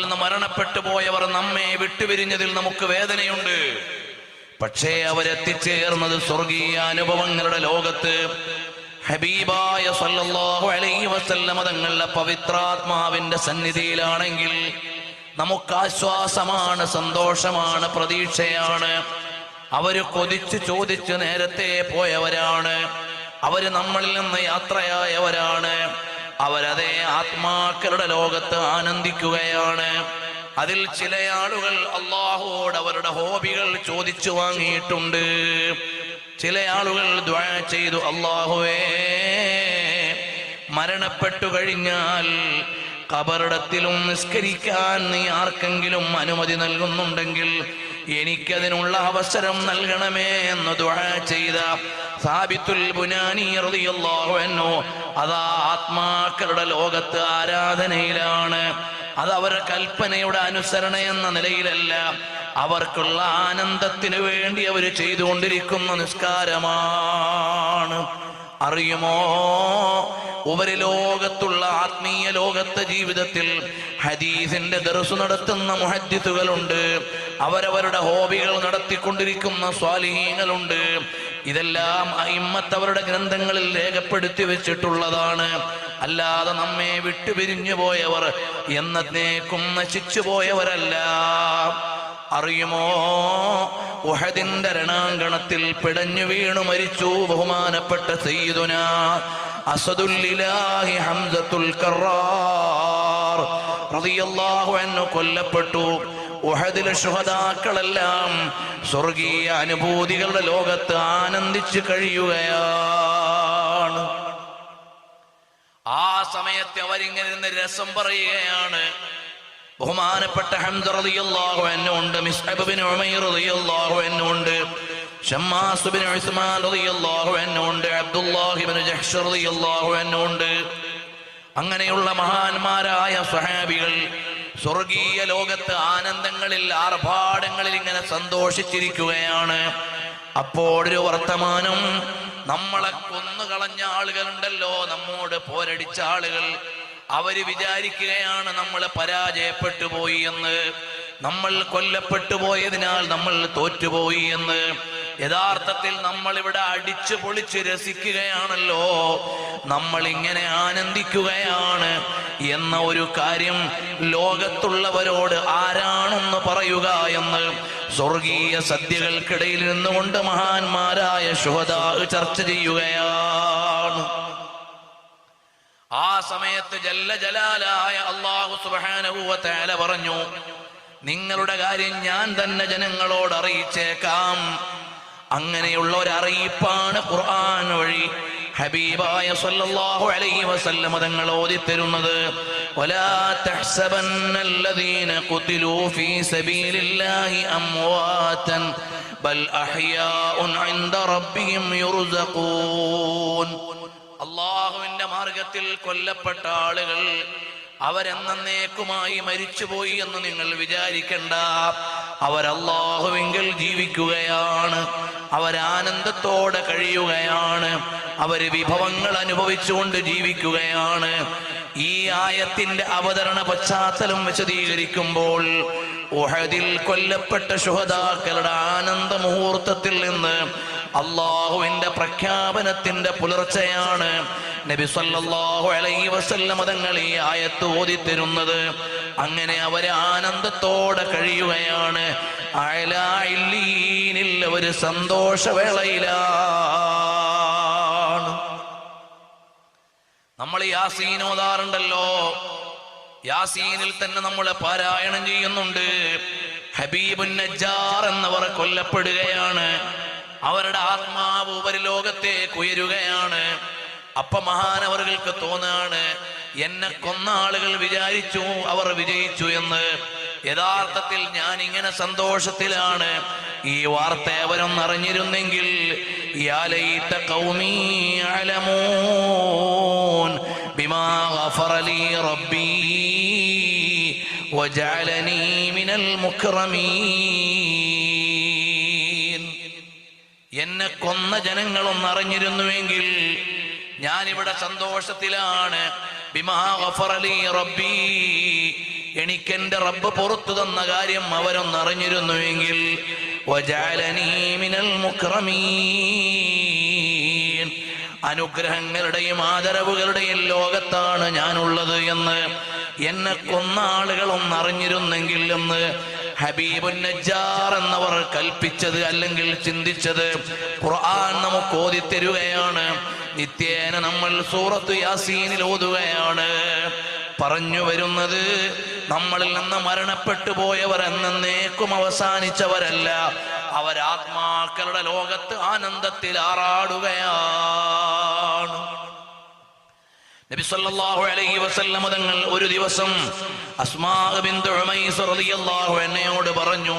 നിന്ന് മരണപ്പെട്ടു പോയവർ നമ്മെ വിട്ടുപിരിഞ്ഞതിൽ നമുക്ക് വേദനയുണ്ട്. പക്ഷേ അവരെത്തിച്ചേർന്നത് സ്വർഗീയ അനുഭവങ്ങളുടെ ലോകത്ത് ഹബീബായ സല്ലല്ലാഹു അലൈഹി വസല്ലം തങ്ങളുടെ പവിത്രാത്മാവിന്റെ സന്നിധിയിലാണെങ്കിൽ നമുക്ക് ആശ്വാസമാണ്, സന്തോഷമാണ്, പ്രതീക്ഷയാണ്. അവര് കൊതിച്ച് ചോദിച്ച് നേരത്തെ പോയവരാണ്. അവര് നമ്മളിൽ നിന്ന് യാത്രയായവരാണ്. അവരതേ ആത്മാക്കളുടെ ലോകത്ത് ആനന്ദിക്കുകയാണ്. അതിൽ ചില ആളുകൾ അല്ലാഹുവോട് അവരുടെ ഹോബികൾ ചോദിച്ചു വാങ്ങിയിട്ടുണ്ട്. ചില ആളുകൾ ദുആ ചെയ്തു, അല്ലാഹുവേ, മരണപ്പെട്ടു കഴിഞ്ഞാൽ ഖബറിടത്തിലും നിസ്കരിക്കാൻ നീ ആർക്കെങ്കിലും അനുമതി നൽകുന്നുണ്ടെങ്കിൽ എനിക്കതിനുള്ള അവസരം നൽകണമേ എന്ന് ദുആ ചെയ്ത സാബിത്തുൽ ബുനാനി റളിയല്ലാഹു അൻഹു അതാ ആത്മാക്കളുടെ ലോകത്ത് ആരാധനയിലാണ്. അത് അവരുടെ കൽപ്പനയുടെ അനുസരണ എന്ന നിലയിലല്ല, അവർക്കുള്ള ആനന്ദത്തിന് വേണ്ടി അവർ ചെയ്തുകൊണ്ടിരിക്കുന്ന നിസ്കാരമാണ്. അറിയുമോ, ഉപരിലോകത്തുള്ള ആത്മീയ ലോകത്തെ ജീവിതത്തിൽ ഹദീസിന്റെ ദർസ് നടത്തുന്ന മുഹദ്ദിസുകളുണ്ട്. അവരവരുടെ ഹോബികൾ നടത്തിക്കൊണ്ടിരിക്കുന്ന സ്വാലിഹീങ്ങളുണ്ട്. ഇതെല്ലാം അയിമ്മത്ത് അവരുടെ ഗ്രന്ഥങ്ങളിൽ രേഖപ്പെടുത്തി വെച്ചിട്ടുള്ളതാണ്. അല്ലാതെ നമ്മെ വിട്ടുപിരിഞ്ഞു പോയവർ എന്നേക്കും നശിച്ചു പോയവരല്ല. അറിയുമോ, ഉഹദിന്റെ രണാങ്കണത്തിൽ പിടഞ്ഞു വീണു മരിച്ചു ബഹുമാനപ്പെട്ട സയ്യിദുനാ അസദുല്ലിലാഹി ഹംസത്തുൽ കറാർ റളിയല്ലാഹു അൻഹു കൊല്ലപ്പെട്ടു. ഉഹദിലെ ശുഹദാക്കളെല്ലാം സ്വർഗീയ അനുഭൂതികളുടെ ലോകത്ത് ആനന്ദിച്ചു കഴിയുകയാണ്. ആ സമയത്ത് അവരിങ്ങനെ ഇരുന്ന് രസം പറയുകയാണ്. ബഹുമാനപ്പെട്ട ഹംസ റളിയല്ലാഹു അൻഹു ഉണ്ട്, മിസ്അബ് ബിൻ ഉമൈർ റളിയല്ലാഹു അൻഹു ഉണ്ട്, ഷമ്മാസ് ബിൻ ഉസ്മാൻ റളിയല്ലാഹു അൻഹു ഉണ്ട്, അബ്ദുല്ലാഹി ബിൻ ജഹ്ഷ് റളിയല്ലാഹു അൻഹു ഉണ്ട്. അങ്ങനെയുള്ള മഹാന്മാരായ സ്വഹാബികൾ സ്വർഗീയ ലോകത്ത് ആനന്ദങ്ങളിൽ ആർഭാടങ്ങളിൽ ഇങ്ങനെ സന്തോഷിച്ചിരിക്കുകയാണ്. അപ്പോഴൊരു വർത്തമാനം, നമ്മളെ കൊന്നുകളഞ്ഞ ആളുകളുണ്ടല്ലോ, നമ്മോട് പോരടിച്ച ആളുകൾ, അവര് വിചാരിക്കുകയാണ് നമ്മൾ പരാജയപ്പെട്ടു പോയി എന്ന്, നമ്മൾ കൊല്ലപ്പെട്ടു പോയതിനാൽ നമ്മൾ തോറ്റുപോയി എന്ന്. യഥാർത്ഥത്തിൽ നമ്മൾ ഇവിടെ അടിച്ചു പൊളിച്ച് രസിക്കുകയാണല്ലോ, നമ്മൾ ഇങ്ങനെ ആനന്ദിക്കുകയാണ് എന്ന ഒരു കാര്യം ലോകത്തുള്ളവരോട് ആരാണെന്ന് പറയുക എന്ന് സ്വർഗീയ സദ്യകൾക്കിടയിൽ നിന്നുകൊണ്ട് മഹാന്മാരായ ശുഹദാ ചർച്ച ചെയ്യുകയാണ്. ആ സമയത്ത് ജല്ല ജലാലായ അല്ലാഹു സുബ്ഹാനഹു വ തആല പറഞ്ഞു, നിങ്ങളുടെ കാര്യം ഞാൻ തന്നെ ജനങ്ങളോട് അറിയിച്ചേക്കാം. അങ്ങനെയുള്ള ഒരു അറിയിപ്പാണ് ഖുർആൻ വഴി ഹബീബായ സല്ലല്ലാഹു അലൈഹി വസല്ലം തങ്ങൾ ഓതിത്തരുന്നത്. വലാ തഹ്സബന്നല്ലദീന ഖുതിലൂ ഫീ സബീലില്ലാഹി അംവാതൻ ബൽ അഹ്യാഉൻ ഇൻദ റബ്ബിഹിം യുർസഖൂൻ. അല്ലാഹുവിന്റെ മാർഗത്തിൽ കൊല്ലപ്പെട്ട ആളുകൾ അവരെന്നേക്കുമായി മരിച്ചുപോയി എന്ന് നിങ്ങൾ വിചാരിക്കണ്ട. അവരല്ലാഹുവിങ്കൽ ജീവിക്കുകയാണ്, അവരാനന്ദത്തോടെ കഴിയുകയാണ്, അവര് വിഭവങ്ങൾ അനുഭവിച്ചുകൊണ്ട് ജീവിക്കുകയാണ്. ഈ ആയത്തിന്റെ അവതരണ പശ്ചാത്തലം വിശദീകരിക്കുമ്പോൾ ഉഹദിൽ കൊല്ലപ്പെട്ട ശുഹദാക്കളുടെ ആനന്ദ മുഹൂർത്തത്തിൽ നിന്ന് അല്ലാഹുവിന്റെ പ്രഖ്യാപനത്തിന്റെ പുലർച്ചയാണ് നബി സല്ലല്ലാഹു അലൈഹി വസല്ലം തങ്ങൾ ഈ ആയത്ത് ഓതിത്തരുന്നത്. അങ്ങനെ അവര് ആനന്ദത്തോടെ കഴിയുകയാണ്. അഅ്ലാ ഇല്ലീനിൽ ഒരു സന്തോഷവേളയിലാണ്. നമ്മൾ യാസീൻ ഓതാറുണ്ടല്ലോ, യാസീനിൽ തന്നെ നമ്മൾ പാരായണം ചെയ്യുന്നുണ്ട്. ഹബീബുൻ നജ്ജാർ എന്നവർ കൊല്ലപ്പെടുകയാണ്. അവരുടെ ആത്മാവ് ഉപരിലോകത്തേക്ക് ഉയരുകയാണ്. അപ്പൊ മഹാനവറുകൾക്ക് തോന്നാണ്, എന്നെ കൊന്ന ആളുകൾ വിചാരിച്ചു അവർ വിജയിച്ചു എന്ന്. യഥാർത്ഥത്തിൽ ഞാൻ ഇങ്ങനെ സന്തോഷത്തിലാണ്. ഈ വാർത്ത അവരൊന്ന് അറിഞ്ഞിരുന്നെങ്കിൽ, യാ ലൈത ഖൗമീ യഅലമൂൻ ബിമാ ഗഫറ ലീ റബ്ബീ വജഅലനീ മിനൽ മുക്രമീൻ. എന്നെ കൊന്ന ജനങ്ങളൊന്ന് അറിഞ്ഞിരുന്നുവെങ്കിൽ ഞാനിവിടെ സന്തോഷത്തിലാണ്. ബിമാ ഗഫറ ലീ റബ്ബീ, എനിക്കെന്റെ റബ്ബ് പുറത്തു തന്ന കാര്യം അവരൊന്നറിഞ്ഞിരുന്നുവെങ്കിൽ വജഅലനീ മിനൽ മുക്രമീൻ, അനുഗ്രഹങ്ങളുടെയും ആദരവുകളുടെയും ലോകത്താണ് ഞാനുള്ളത് എന്ന് എന്നെ കൊന്ന ആളുകളൊന്നറിഞ്ഞിരുന്നെങ്കിൽ എന്ന് ഹബീബുൻ നജ്ജാർ എന്നവർ കൽപ്പിച്ചത് അല്ലെങ്കിൽ ചിന്തിച്ചത് ഖുർആൻ നമുക്ക് ഓതിത്തരുകയാണ്. നിത്യേന നമ്മൾ സൂറത്ത് യാസീനിൽ ഓതുകയാണ്. പറഞ്ഞു വരുന്നത്, നമ്മളിൽ നിന്ന് മരണപ്പെട്ടു പോയവർ എന്നേക്കും അവസാനിച്ചവരല്ല, അവരാത്മാക്കളുടെ ലോകത്ത് ആനന്ദത്തിൽ ആറാടുകയാണ്. നബി സല്ലല്ലാഹു അലൈഹി വസല്ലം തങ്ങൾ ഒരു ദിവസം അസ്മാ ബിൻത് ഉമൈസ് റളിയല്ലാഹു അൻഹയോട് പറഞ്ഞു,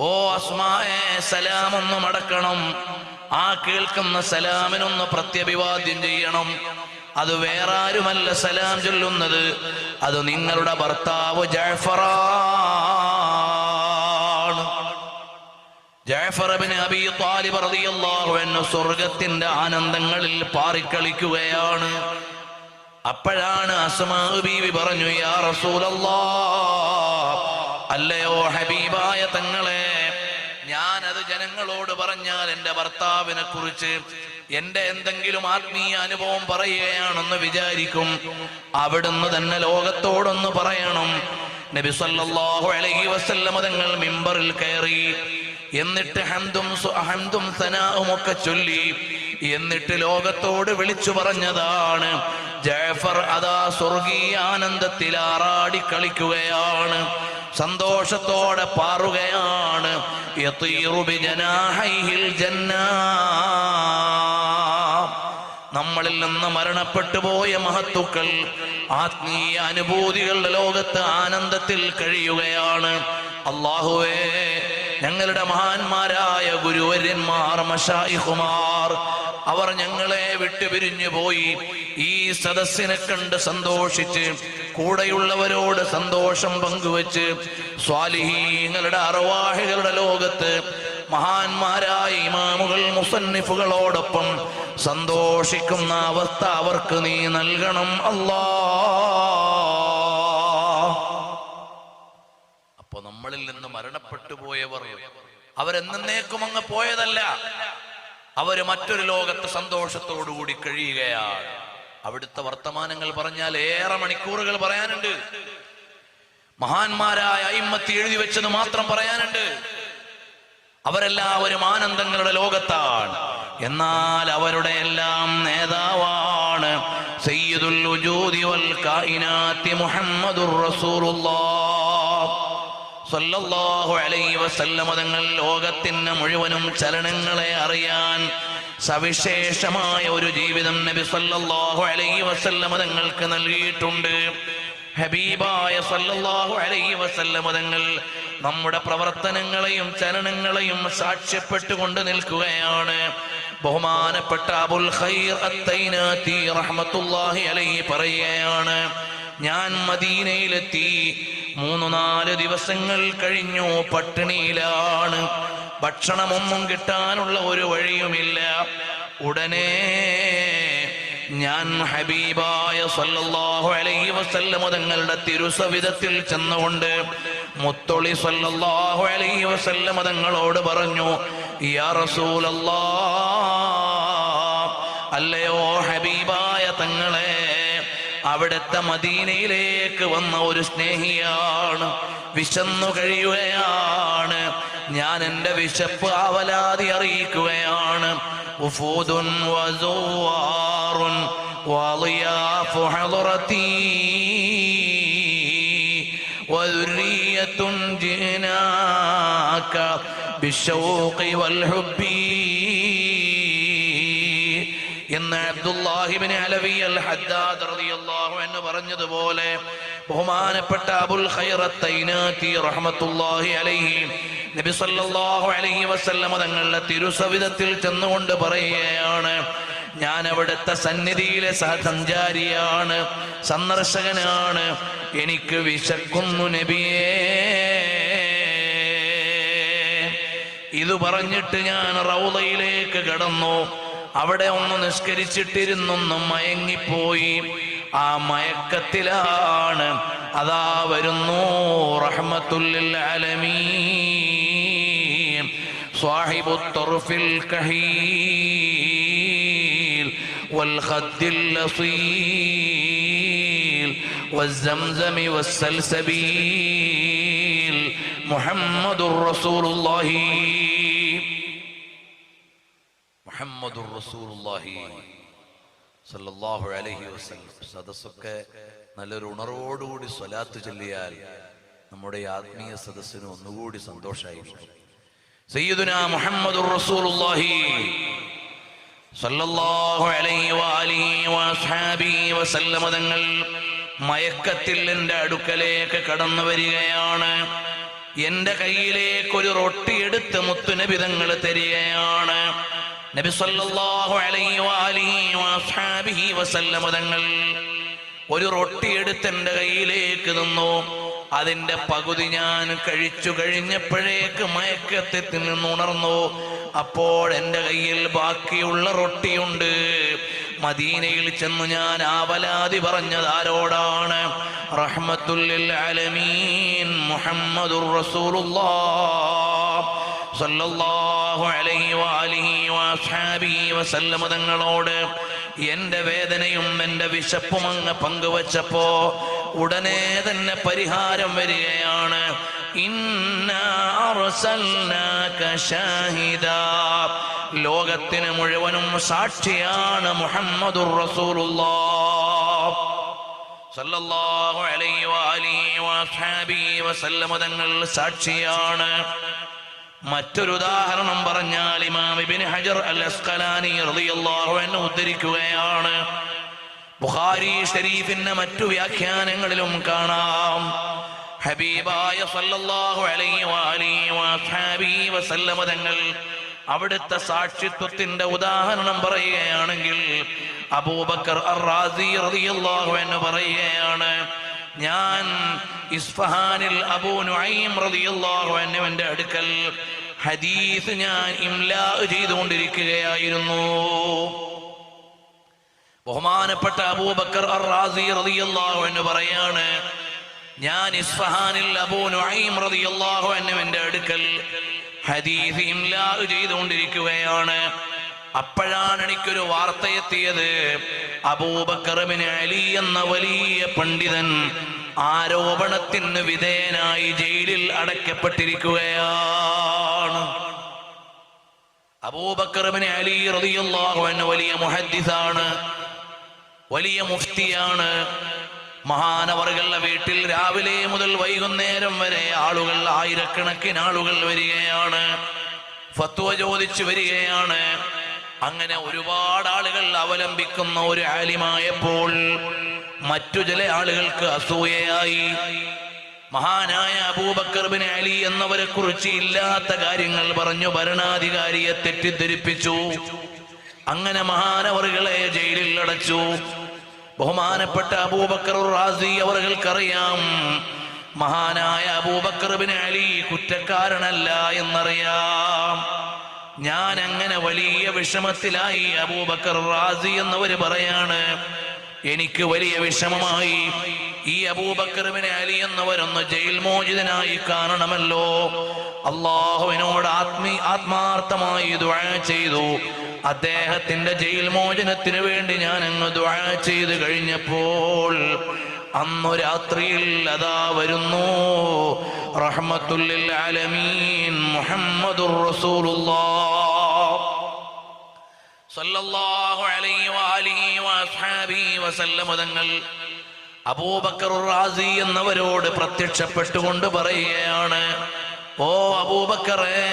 ഓ അസ്മായെ, സലാമൊന്ന് മടക്കണം, ആ കേൾക്കുന്ന സലാമിനൊന്ന് പ്രത്യഭിവാദ്യം ചെയ്യണം. അത് വേറെ ആരുമല്ല സലാം ചൊല്ലുന്നത്, അത് നിങ്ങളുടെ ഭർത്താവ് ജഅഫറാണ്. ജഅഫർ ഇബ്നു അബീ ത്വാലിബ് റളിയല്ലാഹു അൻഹു സ്വർഗ്ഗത്തിന്റെ ആനന്ദങ്ങളിൽ പാറിക്കളിക്കുകയാണ്. അപ്പോഴാണ് അസ്മാ ബീവി പറഞ്ഞു, യാ റസൂലല്ലാഹ്, അല്ലയോ ഹബീബായ തങ്ങളെ, ഞാനത് ജനങ്ങളോട് പറഞ്ഞാൽ എന്റെ ഭർത്താവിനെ കുറിച്ച് എന്റെ എന്തെങ്കിലും ആത്മീയ അനുഭവം പറയുകയാണെന്ന് വിചാരിക്കും. അവിടുന്ന് തന്നെ ലോകത്തോടൊന്ന് പറയണം. നബി സല്ലല്ലാഹു അലൈഹി വസല്ലം തങ്ങൾ മിമ്പറിൽ കയറി, എന്നിട്ട് ഹംദും സനാഉം ഒക്കെ ചൊല്ലി, എന്നിട്ട് ലോകത്തോട് വിളിച്ചു പറഞ്ഞതാണ്, ജഅഫർ അതാ സ്വർഗീയ ആനന്ദത്തിൽ ആറാടി കളിക്കുകയാണ്, സന്തോഷത്തോടെ പാറുകയാണ്. യതീറു ബിജനാഹൈഹിൽ ജന്ന, നമ്മളിൽ നിന്ന് മരണപ്പെട്ടു പോയ മഹത്തുക്കൾ ആത്മീയ അനുഭൂതികളുടെ ലോകത്ത് ആനന്ദത്തിൽ കഴിയുകയാണ്. അല്ലാഹുവേ, ഞങ്ങളുടെ മഹാന്മാരായ ഗുരുവര്യന്മാർ, മശായിഖുമാർ, അവർ ഞങ്ങളെ വിട്ടുപിരിഞ്ഞു പോയി. ഈ സദസ്സിനെ കണ്ട് സന്തോഷിച്ച് കൂടെയുള്ളവരോട് സന്തോഷം പങ്കുവച്ച് സ്വാലിഹീങ്ങളുടെ അർവാഹികളുടെ ലോകത്ത് മഹാന്മാരായ ഇമാമുകൾ, മുസന്നിഫുകളോടൊപ്പം സന്തോഷിക്കുന്ന അവസ്ഥ അവർക്ക് നീ നൽകണം അല്ലാഹ്. അപ്പൊ നമ്മളിൽ നിന്ന് മരണപ്പെട്ടു പോയവർ അവരെന്നേക്കും അങ്ങ് പോയതല്ല, അവര് മറ്റൊരു ലോകത്ത് സന്തോഷത്തോടുകൂടി കഴിയുകയാണ്. അവിടുത്തെ വർത്തമാനങ്ങൾ പറഞ്ഞാൽ ഏറെ മണിക്കൂറുകൾ പറയാനുണ്ട്. മഹാന്മാരായ അയിമ്മത്തി എഴുതി വെച്ചത് മാത്രം പറയാനുണ്ട്. അവരെല്ലാവരും ആനന്ദങ്ങളുടെ ലോകത്താണ്. എന്നാൽ അവരുടെ എല്ലാം നേതാവാണ് സയ്യിദുൽ വജൂദി വൽ കായിനാത്തി മുഹമ്മദുർ റസൂലുള്ളാഹ് സല്ലല്ലാഹു അലൈഹി വസല്ലം തങ്ങൾ ലോകത്തിന്റെ മുഴുവനും ചലനങ്ങളെ അറിയാൻ സവിശേഷമായ ഒരു ജീവിതം നബി സല്ലല്ലാഹു അലൈഹി വസല്ലം തങ്ങൾക്ക് നൽകിയിട്ടുണ്ട്. ഹബീബായ സല്ലല്ലാഹു അലൈഹി വസല്ലം തങ്ങൾ നമ്മുടെ പ്രവർത്തനങ്ങളെയും ചലനങ്ങളെയും സാക്ഷ്യപ്പെട്ടുകൊണ്ട് നിൽക്കുകയാണ്. ബഹുമാനപ്പെട്ട അബുൽ ഖൈർ അത്തൈനാത്തി റഹ്മത്തുള്ളാഹി അലൈഹി പറയുകയാണ്, ഞാൻ മദീനയിലെത്തി, 3-4 ദിവസങ്ങൾ കഴിഞ്ഞു, പട്ടിണിയിലാണ്, ഭക്ഷണമൊന്നും കിട്ടാനുള്ള ഒരു വഴിയുമില്ല. ഉടനെ ഞാൻ ഹബീബായ സല്ലല്ലാഹു അലൈഹി വസല്ലം തങ്ങളുടെ തിരുസവിധത്തിൽ ചെന്നുകൊണ്ട് മുത്തൊളി സല്ലല്ലാഹു അലൈഹി വസല്ലം തങ്ങളോട് പറഞ്ഞു, യാ റസൂലല്ലാഹ്, അല്ലയോ ഹബീബായ തങ്ങളെ, അവിടുത്തെ മദീനയിലേക്ക് വന്ന ഒരു സ്നേഹിയാണ്, വിശന്നു കഴിയുകയാണ്, ഞാൻ എന്റെ വിശപ്പ് ആവലാതി അറിയിക്കുകയാണ്. ഉഫൂദുൻ വസുവാറുൻ വളിയാഫു ഹളറതി വദുരിയത്തുൻ ജിനാക ബിശൗഖി വൽഹുബ്ബി എന്ന് അബ്ദുല്ലാഹി ഇബ്നു അലവി അൽ ഹദ്ദാദ് റളിയല്ലാഹു അൻഹു പറഞ്ഞതുപോലെ ബഹുമാനപ്പെട്ട അബുൽ ഖൈർ അത്തൈനാത്തി റഹ്മത്തുള്ളാഹി അലൈഹി നബി സല്ലല്ലാഹു അലൈഹി വസല്ലം തങ്ങളുടെ തിരുസവിധത്തിൽ ചെന്നുകൊണ്ട് പറയുകയാണ്, ഞാൻ അവിടുത്തെ സന്നിധിയിലെ സഹസഞ്ചാരിയാണ്, സന്ദർശകനാണ്, എനിക്ക് വിശക്കുന്നു നബിയേ. ഇത് പറഞ്ഞിട്ട് ഞാൻ റൗളയിലേക്ക് കടന്നു. അവിടെ ഒന്ന് നിസ്കരിച്ചിട്ടിരുന്നൊന്നും മയങ്ങിപ്പോയി. ആ മയക്കത്തിലാണ്. അതാ വരുന്നു റഹ്മത്തുൽ ലിൽ ആലമീൻ സാഹിബുത് തർഫിൽ കഹീൽ വൽ ഖദ്ദിൽ ലസീൽ വസ്സംസം വസ്സൽസബീൽ മുഹമ്മദുർ റസൂലുള്ളാഹി മുഹമ്മദുർ റസൂലുള്ളാഹി സല്ലല്ലാഹു അലൈഹി വസല്ലം. സദസ്സൊക്കെ നല്ലൊരു ഉണർവോടുകൂടി സ്വലാത്ത് ചൊല്ലിയാൽ നമ്മുടെ ആത്മീയ സദസ്സിന് ഒന്നുകൂടി സന്തോഷമായിരിക്കും. സയ്യിദുനാ മുഹമ്മദുർ റസൂലുള്ളാഹി സല്ലല്ലാഹു അലൈഹി വആലിഹി വഅസ്ഹാബിഹി വസല്ലം തങ്ങൾ മയക്കത്തിൽ എൻ്റെ അടുക്കലേക്ക് കടന്നു വരികയാണ്. എൻ്റെ കയ്യിലേക്ക് ഒരു റൊട്ടി എടുത്ത് മുത്തുനബി തങ്ങൾ തരികയാണ്. നബി സല്ലല്ലാഹു അലൈഹി വആലിഹി വഅസ്ഹാബിഹി വസല്ലം തങ്ങൾ ഒരു റൊട്ടി എടുത്ത് എൻ്റെ കയ്യിലേക്ക് തന്നു. അതിന്റെ പകുതി ഞാൻ കഴിച്ചു കഴിഞ്ഞപ്പോഴേക്ക് മയക്കത്തിൽ നിന്ന് ഉണർന്നു. അപ്പോൾ എൻ്റെ കയ്യിൽ ബാക്കിയുള്ള റൊട്ടിയുണ്ട്. മദീനയിൽ ചെന്നു ഞാൻ ആവലാതി പറഞ്ഞത് ആരോടാണ്? റഹ്മത്തുൽ ലിൽ ആലമീൻ മുഹമ്മദുർ റസൂലുള്ളാഹ് സല്ലല്ലാഹു അലൈഹി വആലിഹി വഅസ്ഹാബിഹി വസല്ലം തങ്ങളോട് എൻ്റെ വേദനയും എൻ്റെ വിശപ്പും അങ്ങ് പങ്കുവച്ചപ്പോ ഉടനെ തന്നെ പരിഹാരം വരികയാണ്. ഇന്നാ അർസൽനാക ഷാഹിദാ, ലോകത്തിന് മുഴുവനും സാക്ഷിയാണ് മുഹമ്മദുർ റസൂലുള്ളാഹ് സല്ലല്ലാഹു അലൈഹി വആലിഹി വഅസ്ഹാബിഹി വസല്ലം തങ്ങൾ സാക്ഷിയാണ്. മറ്റൊരു ഉദാഹരണം പറഞ്ഞാൽ ഇമാം ഇബ്നു ഹജർ അൽ അസ്ഖലാനി റളിയല്ലാഹു അൻഹു ഉദ്ധരിക്കുകയാണ്. ബുഖാരി ഷരീഫിന്റെ മറ്റു വ്യാഖ്യാനങ്ങളിലും കാണാം, ഹബീബായ സല്ലല്ലാഹു അലൈഹി വആലിഹി വഅസ്ഹാബിഹി വസല്ലം തങ്ങൾ അവിടുത്തെ സാക്ഷിത്വത്തിന്റെ ഉദാഹരണം പറയുകയാണെങ്കിൽ അബൂബക്കർ അർ-റാസി റളിയല്ലാഹു അൻഹു പറയുകയാണ്, ഞാൻ ഇസ്ഫഹാനിൽ അബൂ നുഐം റളിയല്ലാഹു അൻഹുവിന്റെ അടുക്കൽ ഹദീസ് ഞാൻ ഇംലാ ചെയ്തുകൊണ്ടിരിക്കുകയായിരുന്നു. ബഹുമാനപ്പെട്ട അബൂബക്കർ അർ-റാസി റളിയല്ലാഹു അൻഹു പറയാണ്, ഞാൻ ഇസ്ഫഹാനിൽ അബൂ നുഐം റളിയല്ലാഹു അൻഹുവിന്റെ അടുക്കൽ ഹദീസ് ഇംലാ ചെയ്തുകൊണ്ടിരിക്കുകയാണ്. അപ്പോഴാണ് എനിക്കൊരു വാർത്ത എത്തിയത്, അബൂബക്കർ ഇബ്നു അലി എന്ന വലിയ പണ്ഡിതൻ ആരോപണത്തിന് വിധേയനായി ജയിലിൽ അടയ്ക്കപ്പെട്ടിരിക്കുകയാണ്. അബൂബക്കർ ഇബ്നു അലി റളിയല്ലാഹു അൻഹു വലിയ മുഹദ്ദിസാണ്, വലിയ മുഫ്തിയാണ്. മഹാനവറുകളുടെ വീട്ടിൽ രാവിലെ മുതൽ വൈകുന്നേരം വരെ ആളുകൾ, ആയിരക്കണക്കിന് ആളുകൾ വരികയാണ്, ഫത്വ ചോദിച്ചു വരികയാണ്. അങ്ങനെ ഒരുപാട് ആളുകൾ അവലംബിക്കുന്ന ഒരു ആലിമായപ്പോൾ മറ്റു ചില ആളുകൾക്ക് അസൂയയായി. മഹാനായ അബൂബക്കർ ഇബ്നു അലി എന്നവരെ കുറിച്ച് ഇല്ലാത്ത കാര്യങ്ങൾ പറഞ്ഞു ഭരണാധികാരിയെ തെറ്റിദ്ധരിപ്പിച്ചു. അങ്ങനെ മഹാനവറുകളെ ജയിലിൽ അടച്ചു. ബഹുമാനപ്പെട്ട അബൂബക്കർ റാസി അവർക്കറിയാം, മഹാനായ അബൂബക്കർ ഇബ്നു അലി കുറ്റക്കാരനല്ല എന്നറിയാം. ഞാൻ അങ്ങനെ വലിയ വിഷമത്തിലായി. അബൂബക്കർ റാസി എന്നവര് പറയാണ്, എനിക്ക് വലിയ വിഷമമായി. ഈ അബൂബക്കർ ഇബ്നു അലി എന്നവരൊന്ന് ജയിൽ മോചിതനായി കാണണമല്ലോ. അള്ളാഹുവിനോട് ആത്മാർത്ഥമായി ദുആ ചെയ്തു. അദ്ദേഹത്തിന്റെ ജയിൽ മോചനത്തിന് വേണ്ടി ഞാൻ അങ്ങ് ദുആ ചെയ്ത് കഴിഞ്ഞപ്പോൾ അന്നു രാത്രിയിൽ അതാ വരുന്നു റഹ്മത്തുൽ ലിൽ ആലമീൻ മുഹമ്മദുർ റസൂലുള്ളാഹ് സല്ലല്ലാഹു അലൈഹി വആലിഹി വഅസ്ഹാബിഹി വസല്ലം തങ്ങൾ അബൂബക്കർ റാസി എന്നവരോട് പ്രത്യക്ഷപ്പെട്ടുകൊണ്ട് പറയുകയാണ്, ഓ അബൂബക്കറേ,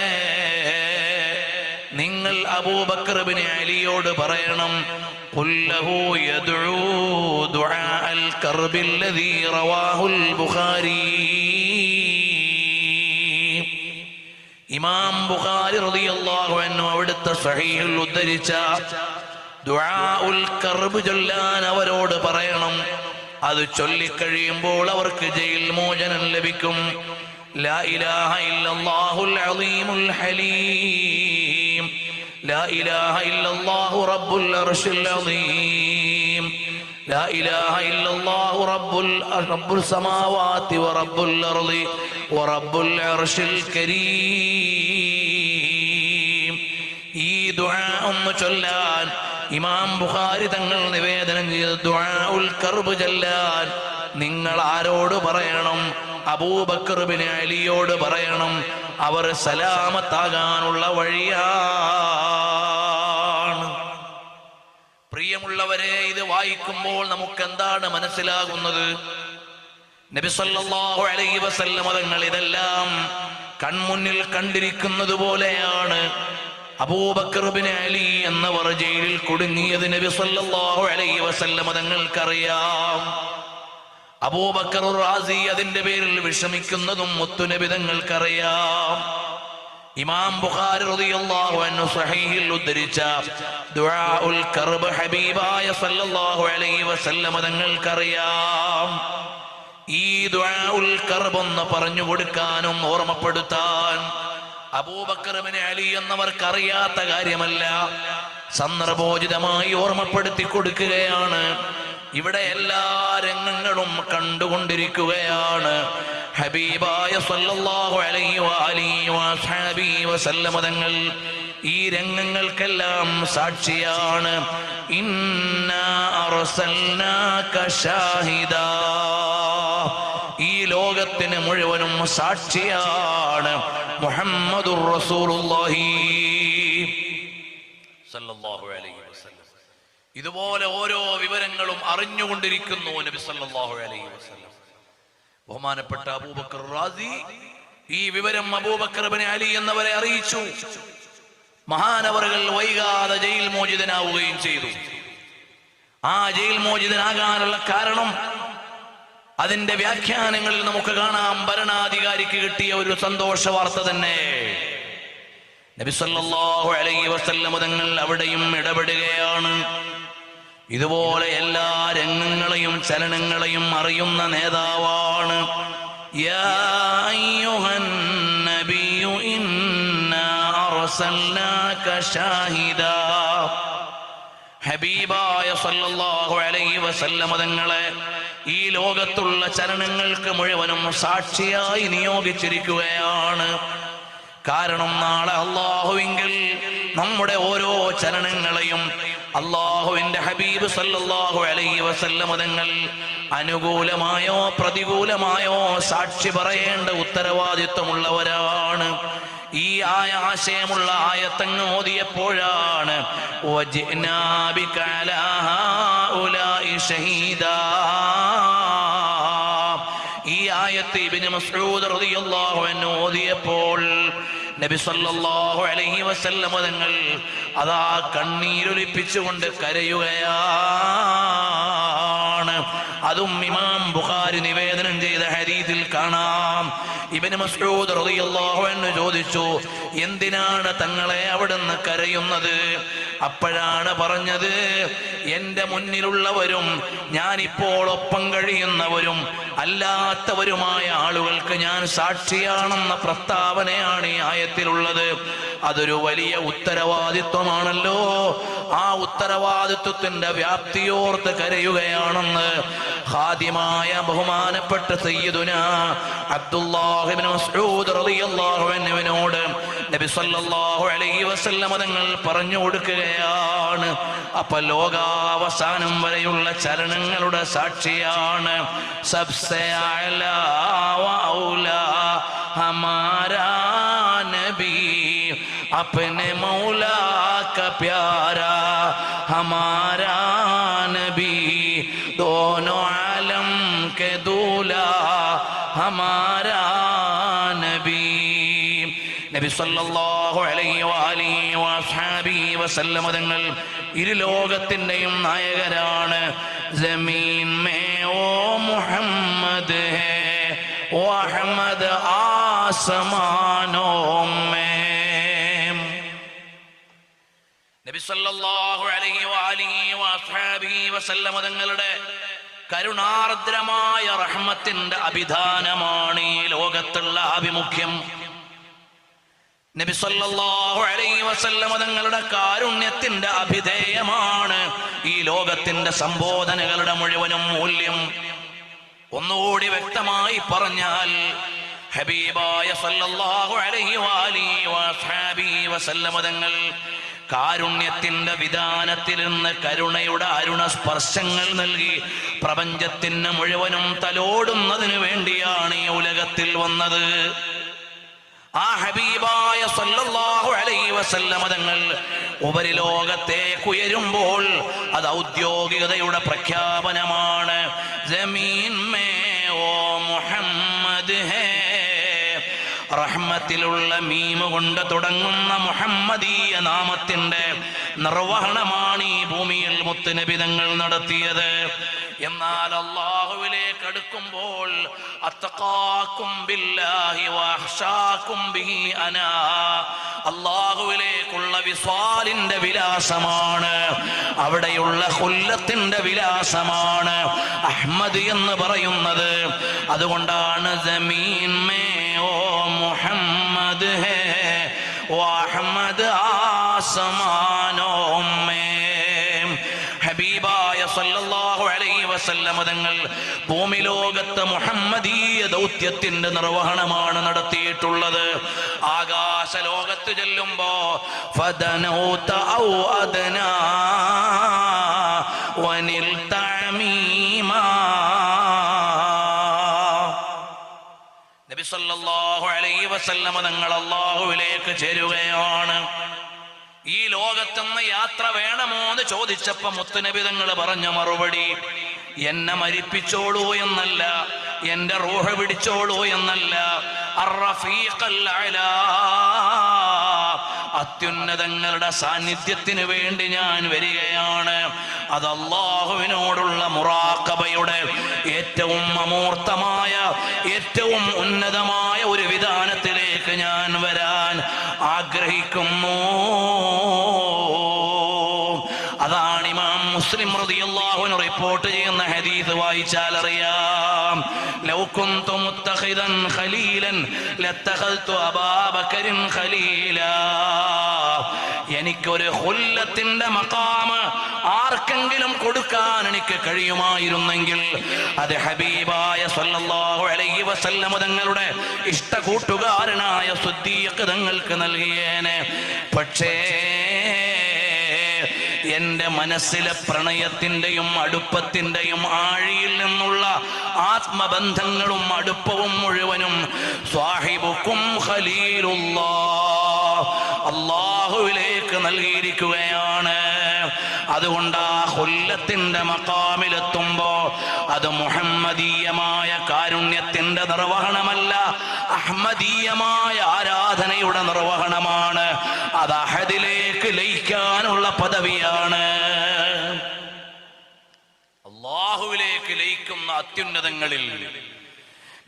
നിങ്ങൾ അബൂബക്കർ ഇബ്നു അലിയോട് പറയണം, ഖുല്ലഹു യദ്ഉ ദുആഅൽ കർബില്ലദീ റവാഹുൽ ബുഖാരി. ഇമാം ബുഖാരി റളിയല്ലാഹു അൻഹു അവിടുത്തെ സ്വഹീഹിൽ ഉദ്ധരിച്ച ദുആഉൽ കർബ് ചൊല്ലാൻ അവരോട് പറയണം. അത് ചൊല്ലിക്കഴിയുമ്പോൾ അവർക്ക് ജയിൽ മോചനം ലഭിക്കും. ലാ ഇലാഹ ഇല്ലല്ലാഹുൽ അളീമുൽ ഹലീം, ലാ ഇലാഹ ഇല്ലല്ലാഹു റബ്ബുൽ അർശിൽ അളീം, ലാ ഇലാഹ ഇല്ലല്ലാഹു റബ്ബുൽ സമാവാതി വറബ്ബുൽ അർളി വറബ്ബുൽ അർശിൽ കരീം. ഈ ദുആ ഒന്ന് ചൊല്ലാൻ ഇമാം ബുഖാരി തങ്ങൾ നിവേദനം ചെയ്ത ദുആഉൽ കർബ് ചൊല്ലാൻ നിങ്ങൾ ആരോട് പറയണം? അബൂബക്കർ ബിൻ അലിയോട് പറയണം. അവർ സലാമത്താകാനുള്ള വഴിയാണ്. പ്രിയമുള്ളവരെ, ഇത് വായിക്കുമ്പോൾ നമുക്ക് എന്താണ് മനസ്സിലാകുന്നത്? നബി സല്ലല്ലാഹു അലൈഹി വസല്ലം തങ്ങൾ ഇതെല്ലാം കൺമുന്നിൽ കണ്ടിരിക്കുന്നത് പോലെയാണ്. അബൂബക്കർ ബിൻ അലി എന്നവർ ജയിലിൽ കുടുങ്ങിയത് നബി സല്ലല്ലാഹു അലൈഹി വസല്ലം തങ്ങൾക്കറിയാം. അബൂബക്കർ റാസി അതിന്റെ പേരിൽ വിഷമിക്കുന്നതും മുത്തുനബി തങ്ങൾക്കറിയാം. ഇമാം ബുഖാരി റളിയല്ലാഹു അൻഹു സ്വഹീഹിൽ ഉദ്ധരിച്ച ദുആഉൽ കർബ് ഹബീബായ സല്ലല്ലാഹു അലൈഹി വസല്ലം തങ്ങൾക്കറിയാം. ഈ ദുആഉൽ കർബ് ഒന്ന് പറഞ്ഞു കൊടുക്കാനും ഓർമ്മപ്പെടുത്താൻ അബൂബക്കർ ബിൻ അലി എന്നവർക്ക് അറിയാത്ത കാര്യമല്ല, സന്ദർഭോചിതമായി ഓർമ്മപ്പെടുത്തി കൊടുക്കുകയാണ്. ഇവിടെ എല്ലാ രംഗങ്ങളും കണ്ടുകൊണ്ടിരിക്കുകയാണ്. ഹബീബായ സല്ലല്ലാഹു അലൈഹി വഅലിഹി വസല്ലം തങ്ങൾ ഈ രംഗങ്ങൾക്കെല്ലാം സാക്ഷിയാണ്. ഇന്നാ അർസൽനാക ഷാഹിദാ, ഈ ലോകത്തിന് മുഴുവനും സാക്ഷിയാണ് മുഹമ്മദുർ റസൂലുള്ളാഹി സല്ലല്ലാഹു അലൈഹി വസല്ലം. ഇതുപോലെ ഓരോ വിവരങ്ങളും അറിഞ്ഞുകൊണ്ടിരിക്കുന്നു നബി സല്ലല്ലാഹു അലൈഹി വസല്ലം. ബഹുമാനപ്പെട്ട അബൂബക്കർ റാസി ഈ വിവരം അബൂബക്കർ ഇബ്നു അലി എന്നവരെ അറിയിച്ചു. മഹാനവറുകൾ വൈകാതെ ജയിൽ മോചിതനാവുകയും ചെയ്തു. ആ ജയിൽ മോചിതനാകാനുള്ള കാരണം അതിന്റെ വ്യാഖ്യാനങ്ങളിൽ നമുക്ക് കാണാം. ഭരണാധികാരിക്ക് കിട്ടിയ ഒരു സന്തോഷ വാർത്ത തന്നെ. നബി സല്ലല്ലാഹു അലൈഹി വസല്ലം തങ്ങൾ അവിടെയും ഇടപെടുകയാണ്. ഇതുപോലെ എല്ലാ രംഗങ്ങളെയും ചലനങ്ങളെയും അറിയുന്ന നേതാവാണ്. യാ അയ്യുഹൻ നബിയു ഇന്നാ അർസൽനാക ഷാഹിദാ, ഹബീബായ സല്ലല്ലാഹു അലൈഹി വസല്ലം തങ്ങളെ ഈ ലോകത്തുള്ള ചലനങ്ങൾക്ക് മുഴുവനും സാക്ഷിയായി നിയോഗിച്ചിരിക്കുകയാണ്. കാരണം നാളെ അല്ലാഹുവിങ്കിൽ നമ്മുടെ ഓരോ ചലനങ്ങളെയും അല്ലാഹുവിന്റെ ഹബീബ് സല്ലല്ലാഹു അലൈഹി വസല്ലം തങ്ങൾ അനുകൂലമായോ പ്രതികൂലമായോ സാക്ഷി പറയേണ്ട ഉത്തരവാദിത്വമുള്ളവരാണ്. ഈ ആശയമുള്ള ആയത്തങ്ങ് ഓതിയപ്പോഴാണ് വജിനാ ബിക അലാ ഹൗലാഇ ഷഹീദാ, ഈ ആയത്ത് ഇബ്നു മസ്ഊദ് റളിയല്ലാഹു അൻഹു ഓതിയപ്പോൾ നബി സല്ലല്ലാഹു അലൈഹി വസല്ലം തങ്ങൾ അതാ കണ്ണീരൊലിപ്പിച്ചുകൊണ്ട് കരയുകയാണ്. അതും ഇമാം ബുഖാരി നിവേദനം ചെയ്ത ഹദീസിൽ കാണാം. ഇബ്നു മസ്ഊദ് റളിയല്ലാഹു അൻഹു ചോദിച്ചു, എന്തിനാണ് തങ്ങളെ അവിടുന്ന് കരയുന്നത്? അപ്പോഴാണ് പറഞ്ഞത്, എന്റെ മുന്നിലുള്ളവരും ഞാനിപ്പോൾ ഒപ്പം കഴിയുന്നവരും അല്ലാത്തവരുമായ ആളുകൾക്ക് ഞാൻ സാക്ഷിയാണെന്ന പ്രസ്താവനയാണ് ഈ ആയത്തിലുള്ളത്. അതൊരു വലിയ ഉത്തരവാദിത്വമാണല്ലോ. ആ ഉത്തരവാദിത്വത്തിന്റെ വ്യാപ്തിയോർത്ത് കരയുകയാണെന്ന് ഖാദിമായ ബഹുമാനപ്പെട്ട സയ്യിദുനാ അബ്ദുല്ലാഹ് ഇബ്നു മസ്ഊദ് റളിയല്ലാഹു അൻഹുവിനോട് നബി സല്ലല്ലാഹു അലൈഹി വസല്ലം തങ്ങൾ പറഞ്ഞു കൊടുക്കുകയാണ്. അപ്പൊ ലോകാവസാനം വരെയുള്ള ചലനങ്ങളുടെ സാക്ഷിയാണ്. സബ്സെ അഅ്ലാ വ ഔലാ ഹമാരാ നബി अपने मौला का प्यारा हमारा नबी दोनों आलम के दूल्हा हमारा नबी. നബി സല്ലല്ലാഹു അലൈഹി വഅലിഹി വസഹബിഹി വസല്ലം തങ്ങൾ ഇരു ലോകത്തിന്റെയും നായകരാണ്. ജമീൻ മേ ഓ മുഹമ്മദ് ഹേ ഓ അഹ്മദ് ആസമാനോ മേ. നബി സല്ലല്ലാഹു അലൈഹി വഅലിഹി വസഹബിഹി വസല്ലം തങ്ങളുടെ കരുണാർദ്രമായ റഹ്മത്തിന്റെ അഭിധാനമാണ് ഈ ലോകത്തുള്ള ആഭിമുഖ്യം. നബി സല്ലല്ലാഹു അലൈഹി വസല്ലം തങ്ങളുടെ കാരുണ്യത്തിന്റെ അഭിധേയമാണ് ഈ ലോകത്തിന്റെ സംബോധനകളുടെ മുഴുവനും മൂല്യം. ഒന്നുകൂടി വ്യക്തമായി പറഞ്ഞാൽ ഹബീബായ സല്ലല്ലാഹു അലൈഹി വഅലിഹി വസല്ലം തങ്ങൾ കാരുണ്യത്തിന്റെ വിധാനത്തിൽ നിന്ന് കരുണയുടെ അരുണ സ്പർശങ്ങൾ നൽകി പ്രപഞ്ചത്തിന് മുഴുവനും തലോടുന്നതിന് വേണ്ടിയാണ് ഈ ഉലകത്തിൽ വന്നത്. ആ ഹബീബായ സല്ലല്ലാഹു അലൈഹി വസല്ലം തങ്ങൾ ഉപരിലോകത്തേക്ക് ഉയരുമ്പോൾ അത് ഔദ്യോഗികതയുടെ പ്രഖ്യാപനമാണ്. ജമീൻ മേ ഓ മുഹമ്മദ് ഹേ, റഹ്മത്തിലുള്ള മീമ് കൊണ്ട് തുടങ്ങുന്ന മുഹമ്മദീയ നാമത്തിന്റെ നിർവഹണമാണ് ഈ ഭൂമിയിൽ മുത്തുനബി തങ്ങൾ നടത്തിയത്. എന്നാൽ അല്ലാഹുവിലേക്ക് അടുക്കുമ്പോൾ അത്തഖാകും ബില്ലാഹി വഅഖ്ശാകും ബിഹി അനാ, അല്ലാഹുവിലേക്കുള്ള വിസ്വാലിന്റെ വിലാസമാണ്, അവിടെയുള്ള ഖുല്ലത്തിന്റെ വിലാസമാണ് അഹ്മദ് എന്ന് പറയുന്നത്. അതുകൊണ്ടാണ് ജമീൻ മേ ഓ മുഹമ്മദ് ഹേ വഅഹ്മദ് ആസമാനോം മേ. ഹബീബായ സല്ലല്ലാഹു അലൈഹി വസല്ലം തങ്ങൾ ഭൂമി ലോകത്ത് മുഹമ്മദീയ ദൗത്യത്തിന്റെ നിർവഹണമാണ് നടത്തിയിട്ടുള്ളത്. ആകാശ ലോകത്ത് ചെല്ലുമ്പോ ഫദനൗത ഔ അദ്നാ വനിൽ തഅമീമാ, നബി സല്ലല്ലാഹു അലൈഹി വസല്ലം തങ്ങൾ അല്ലാഹുവിലേക്ക് ചേരുകയാണ്. ഈ ലോകത്തുനിന്ന് യാത്ര വേണമോ എന്ന് ചോദിച്ചപ്പോ മുത്തുനബി തങ്ങൾ പറഞ്ഞ മറുപടി എന്നെ മരിപ്പിച്ചോളൂ എന്നല്ല, എന്റെ റൂഹ് പിടിച്ചോളൂ എന്നല്ല, അർറഫീഖൽ അലാ, അത്യുന്നതങ്ങളുടെ സാന്നിധ്യത്തിന് വേണ്ടി ഞാൻ വരികയാണ്. അത് അല്ലാഹുവിനോടുള്ള മുറാഖബയുടെ ഏറ്റവും അമൂർത്തമായ ഏറ്റവും ഉന്നതമായ ഒരു വിധാനത്തിലേക്ക് ഞാൻ വരാൻ ആഗ്രഹിക്കുന്നു. അതാണ് ഇമാം മുസ്ലിം റളിയല്ലാഹു അൻഹു റിപ്പോർട്ട് ചെയ്യുന്ന ഹദീസ് വായിച്ചാൽ അറിയാം. ലൗ കുന്തു മുത്തഖിദൻ ഖലീലൻ ലത്തഖൽതു അബൂബക്കറിൻ ഖലീലാ, എനിക്കൊരു ഖുല്ലത്തിന്റെ മഖാമ് ആർക്കെങ്കിലും കൊടുക്കാൻ എനിക്ക് കഴിയുമായിരുന്നെങ്കിൽ അത് ഹബീബായ സല്ലല്ലാഹു അലൈഹി വസല്ലം തങ്ങളുടെ ഇഷ്ട കൂട്ടുകാരനായ സിദ്ദീഖ് തങ്ങൾക്ക് നൽകിയേനെ. പക്ഷേ എന്റെ മനസ്സിലെ പ്രണയത്തിന്റെയും അടുപ്പത്തിന്റെയും ആഴിയിൽ നിന്നുള്ള ആത്മബന്ധങ്ങളും അടുപ്പവും മുഴുവനും സ്വാഹിബുക്കും ഖലീലുല്ലാഹ്, അല്ലാഹുവിലേക്ക് നൽകിയിരിക്കുകയാണ്. അതുകൊണ്ട് ആ ഖുല്ലത്തിന്റെ മഖാമിലെത്തുമ്പോ അത് മുഹമ്മദീയമായ കാരുണ്യത്തിന്റെ നിർവഹണമല്ല, അഹ്മദീയമായ ആരാധനയുടെ നിർവഹണമാണ്. അത് അഹദിലേക്ക് ലയിക്കാനുള്ള പദവിയാണ്. അല്ലാഹുവിലേക്ക് ലയിക്കുന്ന അത്യുന്നതങ്ങളിൽ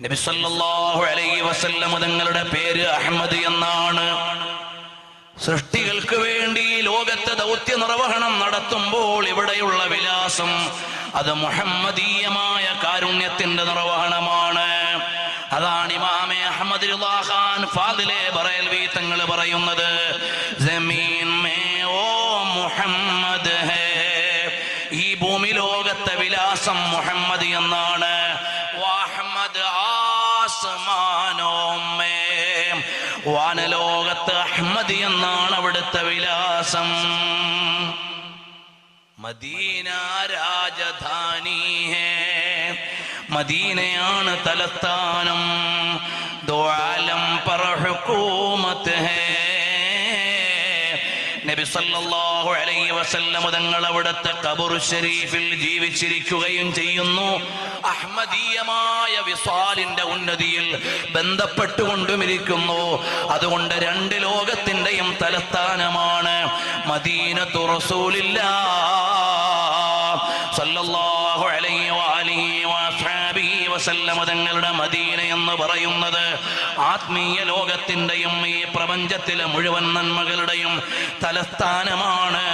നബി സല്ലല്ലാഹു അലൈഹി വസല്ലം തങ്ങളുടെ പേര് അഹ്മദ് എന്നാണ്. സൃഷ്ടികൾക്ക് വേണ്ടി ലോകത്തെ ദൗത്യ നിർവഹണം നടത്തുമ്പോൾ ഇവിടെയുള്ള വിലാസം അത് മുഹമ്മദീയമായ കാരുണ്യത്തിന്റെ നിർവഹണമാണ്. അതാണ് ഇമാമെ അഹ്മദ് റിളാ ഖാൻ ഫാദിലെ ബറേൽവി തങ്ങൾ പറയുന്നത്, ജമീൻ മേ ഓ മുഹമ്മദ് ഹേ, ഈ ഭൂമി ലോകത്തെ വിലാസം മുഹമ്മദ് എന്നാണ്. വഅഹ്മദ് ആസ്മാനോ മേ, വാനലോകത്ത് അഹ്മദ് എന്നാണ് അവിടുത്തെ വിലാസം. മദീന രാജധാനി ഹേ, മദീനയാണ് തലസ്ഥാനം. ദോ ആലം പർ ഹുകൂമത്ത് ഹേ, നബി സല്ലല്ലാഹു അലൈഹി വസല്ലം തങ്ങൾ അവിടുത്തെ ഖബർ ശരീഫിൽ ജീവിച്ചിരിക്കുകയും ചെയ്യുന്നു. അഹ്മദീയമായ വിസാലിന്റെ ഉന്നതിയിൽ ബന്ധപ്പെട്ടുകൊണ്ടുമിരിക്കുന്നു. അതുകൊണ്ട് രണ്ട് ലോകത്തിന്റെയും തലസ്ഥാനമാണ് മദീനത്തു റസൂലില്ലാഹ് സല്ലല്ലാഹു അലൈഹി വഅലിഹി വസല്ലം തങ്ങളുടെ മദീന എന്ന് പറയുന്നത് ആത്മീയ ലോകത്തിന്റെയും ഈ പ്രപഞ്ചത്തിലെ മുഴുവൻ നന്മകളുടെയും തലസ്ഥാനമാണ്.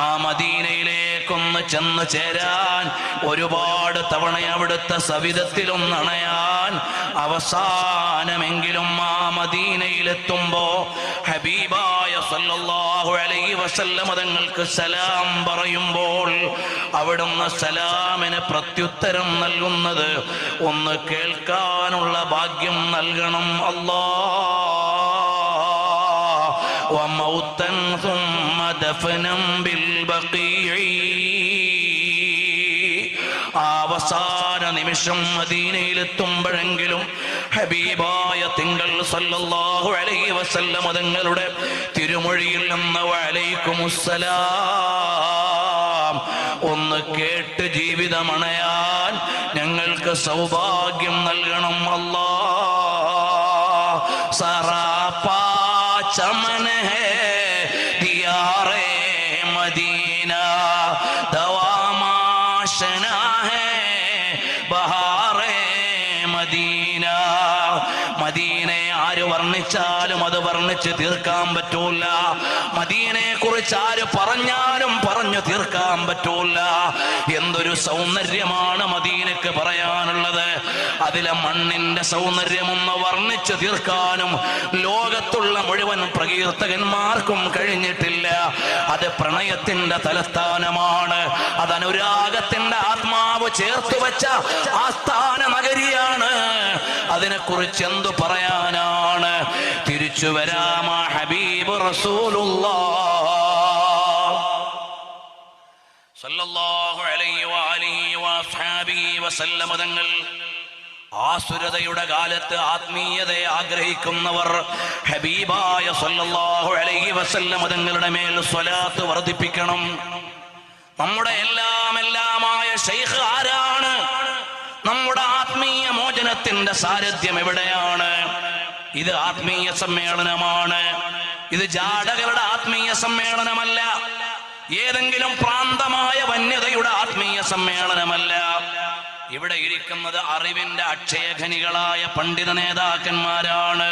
ആ മദീനയിലേക്കൊന്ന് ചെന്ന് ചേരാൻ ഒരുപാട് തവണ അവിടുത്തെ സവിധത്തിലൊന്നണയാൻ അവസാനമെങ്കിലും ആ മദീനയിലെത്തുമ്പോ ഹബീബായ സല്ലല്ലാഹു അലൈഹി വസല്ലം തങ്ങൾക്ക് സലാം പറയുമ്പോൾ അവിടുന്ന് സലാമിന് പ്രത്യുത്തരം നൽകുന്നത് ഒന്ന് കേൾക്കാനുള്ള ഭാഗ്യം നൽകണം അല്ലാഹ് വമൗതൻ ثم دفنا بالبقيع അവസാന നിമിഷം മദീനയിലെത്തുമ്പോഴെങ്കിലും ഹബീബായ തിങ്കൾ സല്ലല്ലാഹു അലൈഹി വസല്ലം തങ്ങളുടെ തിരുമൊഴിയിൽ നിന്ന് വഅലൈക്കുമുസ്സലാം ഒന്ന് കേട്ട് ജീവിതമണയാൻ ഞങ്ങൾക്ക് സൗഭാഗ്യം നൽകണം അല്ലാഹ്. സറാപാ ചമൻ ഹേ ദിയാറേ മദീന ദവാമാശനാ ഹേ ബഹാറേ മദീന. മദീനയെ ആര് വർണ്ണിച്ചാലും അത് വർണ്ണിച്ച് തീർക്കാൻ പറ്റൂല. മദീനയെ കുറിച്ച് ആര് പറഞ്ഞാലും പറഞ്ഞു തീർക്കാൻ പറ്റൂല. എന്തൊരു സൗന്ദര്യമാണ് മദീനക്ക് പറയാനുള്ളത്. അതിലെ മണ്ണിന്റെ സൗന്ദര്യമൊന്ന് വർണ്ണിച്ചു തീർക്കാനും ലോകത്തുള്ള മുഴുവൻ പ്രകീർത്തകന്മാർക്കും കഴിഞ്ഞിട്ടില്ല. അത് പ്രണയത്തിന്റെ തലസ്ഥാനമാണ്. അത് അനുരാഗത്തിന്റെ ആത്മാവ് ചേർത്തു വെച്ച ആസ്ഥാന നഗരിയാണ്. അതിനെക്കുറിച്ച് എന്തു പറയാനാണ്? തിരിച്ചു വരാമ ഹബീബ് റസൂലുള്ളാഹ് സല്ലല്ലാഹു അലൈഹി വഅലിഹി വഅസ്ഹാബിഹി വസല്ലം തങ്ങൾ ആസുരതയുടെ കാലത്ത് ആത്മീയതയെ ആഗ്രഹിക്കുന്നവർ ഹബീബായ സല്ലല്ലാഹു അലൈഹി വസല്ലം തങ്ങളുടെ മേൽ സ്വലാത്ത് വർദ്ധിപ്പിക്കണം. നമ്മുടെ എല്ലാമായ ശൈഖ് ആരാണ്? നമ്മുടെ ആത്മീയ മോചനത്തിന്റെ സാരഥ്യം എവിടെയാണ്? ഇത് ആത്മീയ സമ്മേളനമാണ്. ഇത് ജാടകളുടെ ആത്മീയ സമ്മേളനമല്ല. ഏതെങ്കിലും പ്രാന്തമായ വന്യതയുടെ ആത്മീയ സമ്മേളനമല്ല. ഇവിടെ ഇരിക്കുന്നത് അറിവിന്റെ അക്ഷയഖനികളായ പണ്ഡിത നേതാക്കന്മാരാണ്.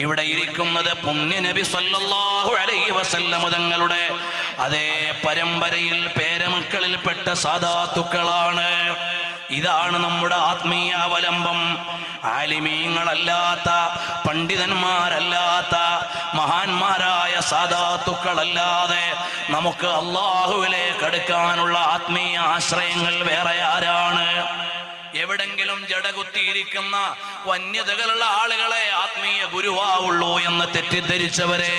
ഇവിടെ ഇരിക്കുന്നത് പുണ്യനബി സല്ലല്ലാഹു അലൈഹി വസല്ലം തങ്ങളുടെ അതേ പരമ്പരയിൽ പേരമക്കളിൽപ്പെട്ട സാദാത്തുക്കളാണ്. ഇതാണ് നമ്മുടെ ആത്മീയ അവലംബം. ആലിമീങ്ങളല്ലാത്ത, പണ്ഡിതന്മാരല്ലാത്ത, മഹാന്മാരായ സാദാത്തുക്കളല്ലാതെ നമുക്ക് അല്ലാഹുവിലേക്ക് അടുക്കാനുള്ള ആത്മീയ ആശ്രയങ്ങൾ വേറെ ആരാണ്? എവിടെങ്കിലും ജടകുത്തിയിരിക്കുന്ന വന്യതകളുള്ള ആളുകളെ ആത്മീയ ഗുരുവാവുള്ളൂ എന്ന് തെറ്റിദ്ധരിച്ചവരെ,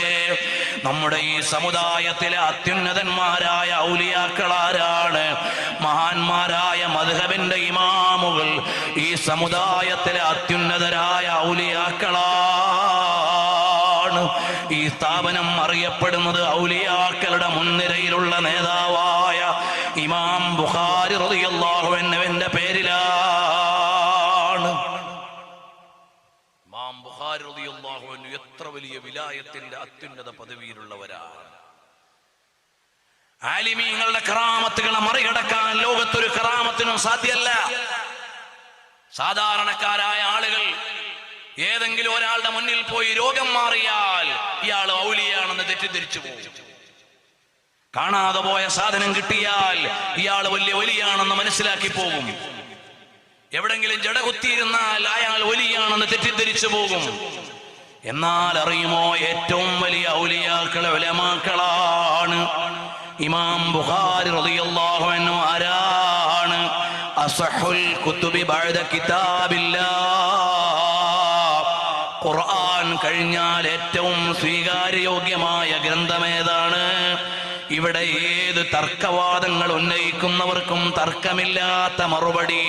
നമ്മുടെ ഈ സമുദായത്തിലെ അത്യുന്നതന്മാരായ ഔലിയാക്കളാരാണ്? മഹാന്മാരായ മദ്ഹബിന്റെ ഇമാമുകൾ ഈ സമുദായത്തിലെ അത്യുന്നതരായ ഔലിയാക്കളാണ്. ഈ സ്ഥാപനം അറിയപ്പെടുന്നത് ഔലിയാക്കളുടെ മുൻനിരയിലുള്ള നേതാവായ ഇമാം ബുഖാരി റളിയല്ലാഹു അൻഹുവിന്റെ പേരിലാണ്. ഇമാം ബുഖാരി റളിയല്ലാഹു അൻഹു എത്ര വലിയ വിലായത്തിന്റെ അത്യുന്നത പദവിയിലുള്ളവരാണ്. ആലിമീങ്ങളുടെ കറാമത്തുകളെ മറികടക്കാൻ ലോകത്തൊരു കറാമത്തിനും സാധ്യമല്ല. സാധാരണക്കാരായ ആളുകൾ ഏതെങ്കിലും ഒരാളുടെ മുന്നിൽ പോയി രോഗം മാറിയാൽ ഇയാൾ ഔലിയാണെന്ന് തെറ്റിദ്ധരിച്ചു പോകും. കാണാതെ പോയ സാധനം കിട്ടിയാൽ ഇയാൾ വലിയ വലിയാണെന്ന് മനസ്സിലാക്കി പോകും. എവിടെങ്കിലും ജടകുത്തിയിരുന്നാൽ അയാൾ വലിയാണെന്ന് തെറ്റിദ്ധരിച്ചു പോകും. എന്നാൽ അറിയുമോ, ഏറ്റവും വലിയ ഔലിയാക്കളെ ഉലമാക്കളാണ്. ഇമാം ബുഖാരി റളിയല്ലാഹു അൻഹു ആരാണ്? അസ്ഹുൽ കുതുബി ബഅദ കിതാബില്ലാഹ്. ഖുർആൻ കഴിഞ്ഞാൽ ഏറ്റവും സ്വീകാര്യയോഗ്യമായ ഗ്രന്ഥമേതാണ്? ഇവിടെ ഏത് തർക്കവാദങ്ങൾ ഉന്നയിക്കുന്നവർക്കും തർക്കമില്ലാത്ത മറുപടി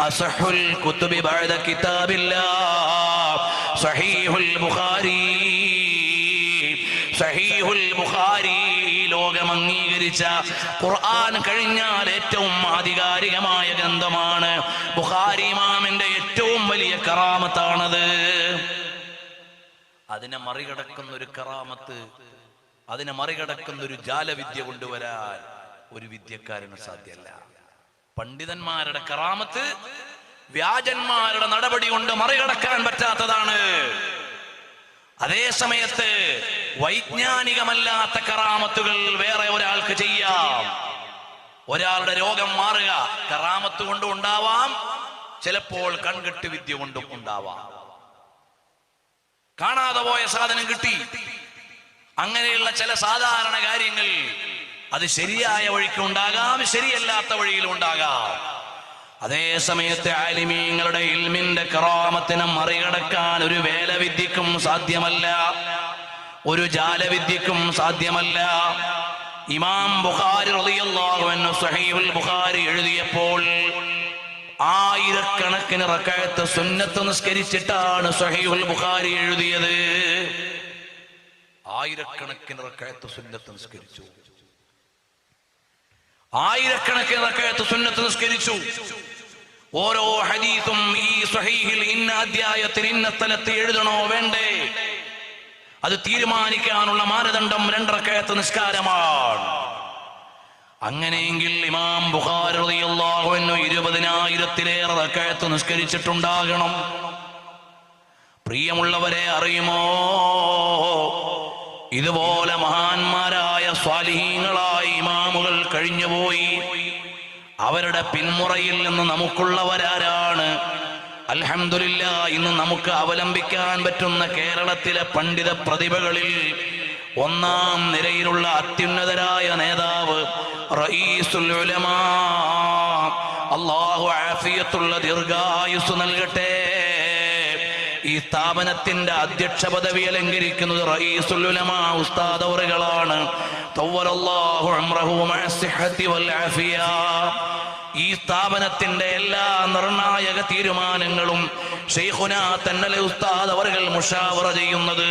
അസ്ഹുൽ കുതുബി ബഅദ കിതാബില്ലാഹ് സഹീഹുൽ ബുഖാരി. സഹീഹുൽ ബുഖാരി ലോകം അംഗീകരിച്ച ഖുർആൻ കഴിഞ്ഞാൽ ഏറ്റവും ആധികാരികമായ ഗ്രന്ഥമാണ്. ബുഖാരി ഇമാമിന്റെ ഏറ്റവും വലിയ കറാമത്താണത്. അതിനെ മറികടക്കുന്ന ഒരു കറാമത്ത്, അതിനെ മറികടക്കുന്ന ഒരു ജാലവിദ്യ കൊണ്ടുവരാൻ ഒരു വിദ്യക്കാരന് സാധ്യമല്ല. പണ്ഡിതന്മാരുടെ കറാമത്ത് വ്യാജന്മാരുടെ നടപടി കൊണ്ട് മറികടക്കാൻ പറ്റാത്തതാണ്. അതേ സമയത്ത് വൈജ്ഞാനികമല്ലാത്ത കറാമത്തുകൾ വേറെ ഒരാൾക്ക് ചെയ്യാം. ഒരാളുടെ രോഗം മാറുക കറാമത്ത് കൊണ്ട് ഉണ്ടാവാം, ചിലപ്പോൾ കൺകെട്ട് വിദ്യ കൊണ്ടും ഉണ്ടാവാം. കാണാതെ പോയ സാധനം കിട്ടി, അങ്ങനെയുള്ള ചില സാധാരണ കാര്യങ്ങൾ അത് ശരിയായ വഴിക്ക് ഉണ്ടാകാം, ശരിയല്ലാത്ത വഴിയിലും ഉണ്ടാകാം. അതേ സമയത്ത് ആലിമീങ്ങളുടെ ഇൽമിന്റെ കറാമത്തിനെ മറികടക്കാൻ ഒരു വേലവിദ്യക്കും സാധ്യമല്ല, ഒരു ജാലവിദ്യക്കും സാധ്യമല്ല. ഇമാം ബുഖാരി റളിയല്ലാഹു അൻഹു സ്വഹീഹുൽ ബുഖാരി എഴുതിയപ്പോൾ ആയിരക്കണക്കിന് റക്അത്ത് സുന്നത്ത് നിസ്കരിച്ചിട്ടാണ് സ്വഹീഹുൽ ബുഖാരി എഴുതിയത്. ആയിരക്കണക്കിന് റക്അത്ത് സുന്നത്ത് നിസ്കരിച്ചു, ആയിരക്കണക്കിന് റക്അത്ത് സുന്നത്ത് നിസ്കരിച്ചു. ഓരോ ഹദീസും ഈ സ്വഹീഹിൽ ഇന്ന അധ്യായത്തിൽ ഇന്ന സ്ഥലത്ത് എഴുതണോ വേണ്ടേ, അത് തീരുമാനിക്കാനുള്ള മാനദണ്ഡം 2 റക്അത്ത് നിസ്കാരമാണ്. അങ്ങനെയെങ്കിൽ ഇമാം ബുഖാരി റളിയല്ലാഹു അൻഹു 20,000-ലേറെ റക്അത്ത് നിസ്കരിച്ചിട്ടുണ്ടാകണം. പ്രിയമുള്ളവരെ, അറിയുമോ, ഇതുപോലെ മഹാന്മാരായ സ്വാലിഹീങ്ങളായ ഇമാമുകൾ കഴിഞ്ഞുപോയി. അവരുടെ പിന്മുറയിൽ നിന്ന് നമുക്കുള്ളവരാരാണ്? അൽഹംദുലില്ലാഹ്, ഇന്ന് നമുക്ക് അവലംബിക്കാൻ പറ്റുന്ന കേരളത്തിലെ പണ്ഡിത പ്രതിഭകളിൽ 1-ാം നിരയിലുള്ള അത്യുന്നതരായ നേതാവ് റഈസുൽ ഉലമാ, അല്ലാഹു ആഫിയത്തുള്ള ദീർഘായുസ് നൽകട്ടെ. ഈ സ്ഥാപനത്തിന്റെ അധ്യക്ഷ പദവി അലങ്കരിക്കുന്നത് റഈസുൽ ഉലമാ ഉസ്താദ് അവറുകളാണ്. തവ്വലല്ലാഹു ഉംറഹു മഅ സിഹ്ഹതി വൽ ആഫിയ. ഈ സ്ഥാപനത്തിന്റെ എല്ലാ നിർണായക തീരുമാനങ്ങളും ശൈഖുനാ തന്നലെ ഉസ്താദ് അവറുകൾ മുശാവറ ചെയ്യുന്നത്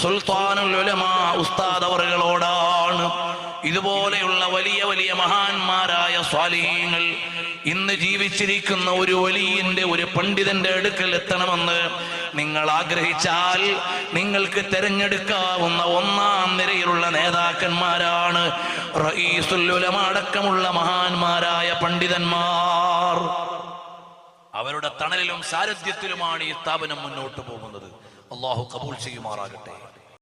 സുൽത്താനുൽ ഉലമാ ഉസ്താദ് അവറുകളോടാണ്. ഇതുപോലെയുള്ള വലിയ വലിയ മഹാന്മാരായ സ്വാലിഹീങ്ങൾ ഇന്ന് ജീവിച്ചിരിക്കുന്ന ഒരു വലിയന്റെ, ഒരു പണ്ഡിതന്റെ അടുക്കൽ എത്തണമെന്ന് നിങ്ങൾ ആഗ്രഹിച്ചാൽ നിങ്ങൾക്ക് തെരഞ്ഞെടുക്കാവുന്ന 1-ാം നിരയിലുള്ള നേതാക്കന്മാരാണ് റഈസുൽ ഉലമാ അടക്കമുള്ള മഹാന്മാരായ പണ്ഡിതന്മാർ. അവരുടെ തണലിലും സാരഥ്യത്തിലുമാണ് ഈ സ്ഥാപനം മുന്നോട്ട് പോകുന്നത്. അല്ലാഹു ഖബൂൽ ചെയ്യുമാറാകട്ടെ.